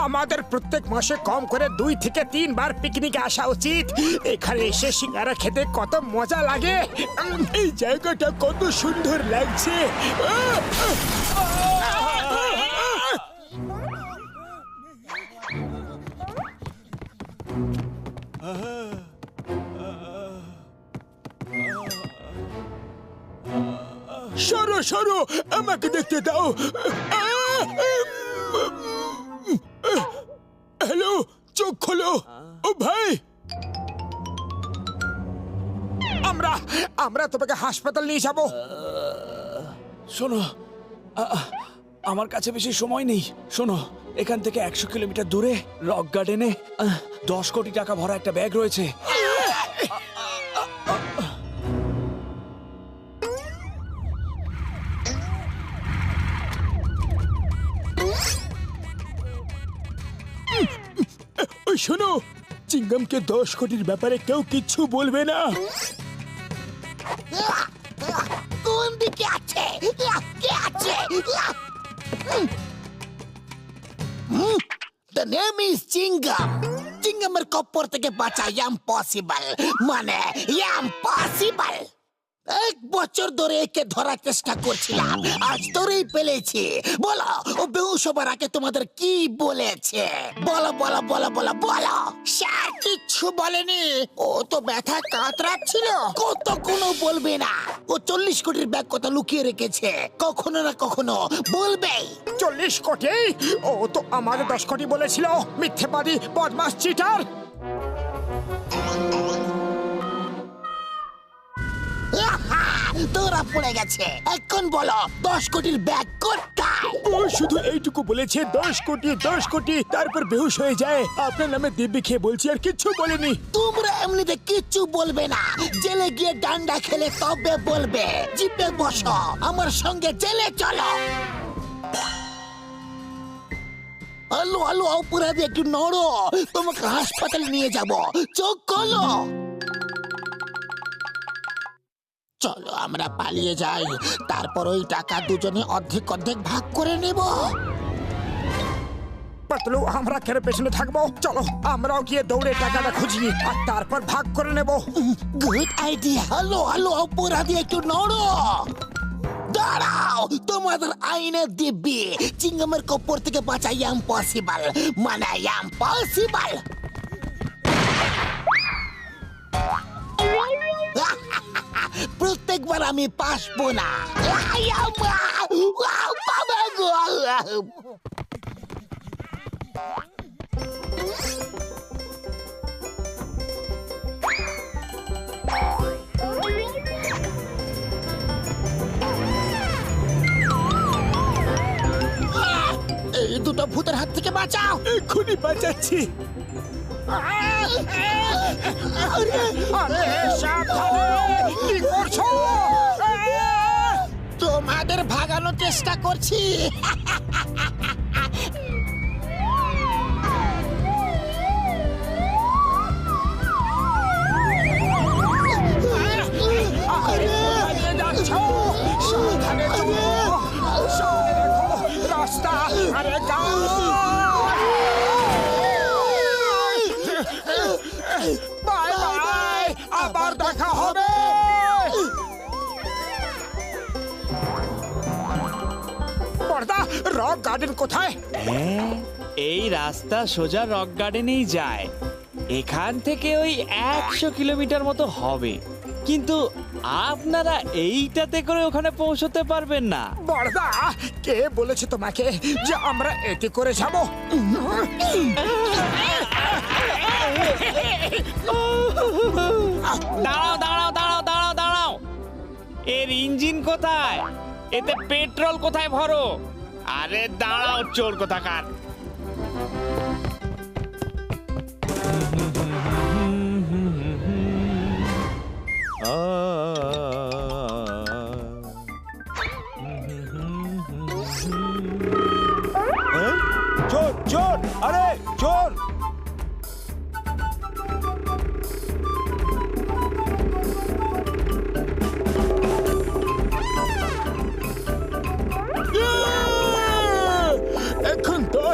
আমাদের প্রত্যেক মাসে কম করে 2 থেকে 3 বার পিকনিকে আসা উচিত। এখানে এসে সিঙ্গারা খেতে কত মজা লাগে। এই জায়গাটা কত সুন্দর লাগছে। সরো সরো, আমাকে দেখতে দাও। হ্যালো, চোখ খোলো। ও ভাই, আমরা তোমাকে হাসপাতাল নিয়ে যাব। শোনো, আমার কাছে বেশি সময় নেই। শোনো, এখান থেকে 100 কিলোমিটার দূরে রক গার্ডেনে 10 কোটি টাকা ভরা একটা ব্যাগ রয়েছে। শোনো, চিংগামকে 10 কোটির ব্যাপারে কেউ কিচ্ছু বলবে না। কোন দিকে আছে? কে আছে? The name is চিংগাম। চিংগামের কপ্পর থেকে বাঁচা ইম্পসিবল, মানে ইম্পসিবল। 1 বছর ধরে একে ধরার চেষ্টা করছিলাম, আজ ধরেই পেলেছি। বলো, ও বেহুশ হবার আগে তোমাদের কি বলেছে? বলো বলো বলো বলো বলো। স্যার কিচ্ছু বলেনি, ও তো ব্যথা কাতরাচ্ছিল। কত কোনো বলবে না। ও 40 কোটির ব্যাগ কথা লুকিয়ে রেখেছে, কখনো না কখনো বলবে। 40 কোটি? ও তো আমাদের 10 কোটি বলেছিল। মিথ্যেবাদী, বদমাশ, চিটার। তোরা পড়ে গেছে। এখন বলো, 10 কোটির ব্যাগ কোথায়? ও শুধু এইটুকু বলেছে 10 কোটি 10 কোটি, তারপর বেহুশ হয়ে যায়। আপনার নামে দিব্যি খেয়ে বলছি, আর কিচ্ছু বলেনি। তোমরা এমনিতে কিচ্ছু বলবে না, জেলে গিয়ে ডান্ডা খেলে তবে বলবে। জিপে বসো, আমার সঙ্গে জেলে চলো। আলো আলো, অপরাধী একটু নড়ো, তোমাকে হাসপাতালে নিয়ে যাব। চোখ খোলো। চলো আমরা পালিয়ে যাই, তারপর ওই টাকা দুজনে অর্ধেক অর্ধেক ভাগ করে নেব। পাতলু, আমরা কেন পেছনে থাকবো? চলো আমরাও গিয়ে দৌড়ে টাকাটা খুঁজি, আর তারপর ভাগ করে নেব। Good idea. হ্যালো হ্যালো, অপরাধী একটু নড়ো। দাঁড়াও, তোমাদের আইনের দিব্যি। চিংগামের কপ্পর থেকে বাঁচা ইম্পসিবল, মানে ইম্পসিবল। প্রত্যেকবার আমি পাসবো না। বাবা গো, এই দুটো ভূতের হাত থেকে বাঁচাও। এক্ষুনি বাঁচাচ্ছি। কি করছো? তোমাদের ভাগানোর চেষ্টা করছি। রাস্তা, আরে বাই বাই, আবার দেখা হবে। পর্দা, রক গার্ডেন কোথায়? এই রাস্তা সোজা রক গার্ডেনেই যায়। এখান থেকে ওই 100 কিলোমিটার মতো হবে, কিন্তু আপনারা এইটাতে করে ওখানে পৌঁছতে পারবেন না। বর্দা, কে বলেছে তোমাকে যে আমরা এতে করে যাব? দাঁড়াও দাঁড়াও দাঁড়াও দাঁড়াও দাঁড়াও, এর ইঞ্জিন কোথায়? এতে পেট্রোল কোথায় ভরো? আরে দাঁড়াও, চোর কোথাকার। চোর চোর, আরে চোর! এখন 10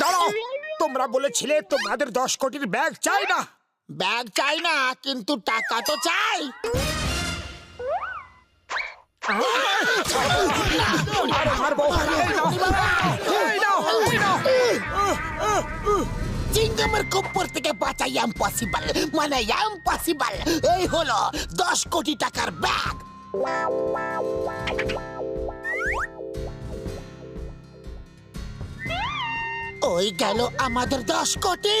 দাঁড়াও, তোমরা বলেছিলে তোমাদের 10 কোটির ব্যাগ চাই না। ব্যাগ চাই না, কিন্তু টাকা তো চাই। আরে মারবো। এই নাও, এই নাও, এই নাও। চিংগামের কপ্পর থেকে বাঁচা ইম্পসিবল, মানে ইম্পসিবল। এই হলো 10 কোটি টাকার ব্যাগ। ওই গেল আমাদের 10 কোটি।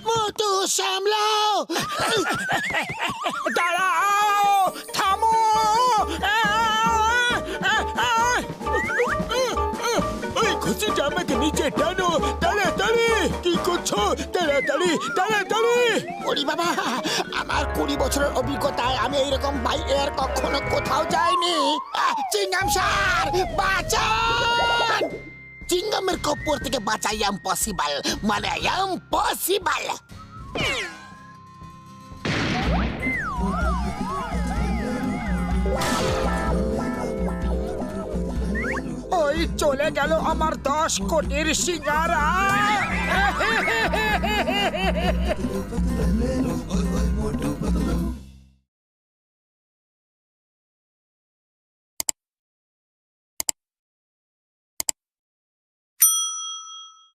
মোটু সামলাও। দাঁড়াও, থামো। ওই ঘুষিটা আমাকে নিচে টানো, তাড়াতাড়ি। কি করছো? তাড়াতাড়ি, তাড়াতাড়ি। ওরে বাবা, আমার 20 বছরের অভিজ্ঞতায় আমি এইরকম বাই এয়ার কখনো কোথাও যাইনি। চিংগাম স্যার, বাঁচান! চিংগামের কপ্পর থেকে বাঁচা ইম্পসিবল, মানে ইম্পসিবল। ওই চলে গেল আমার 10 কোটির সিঙ্গারা।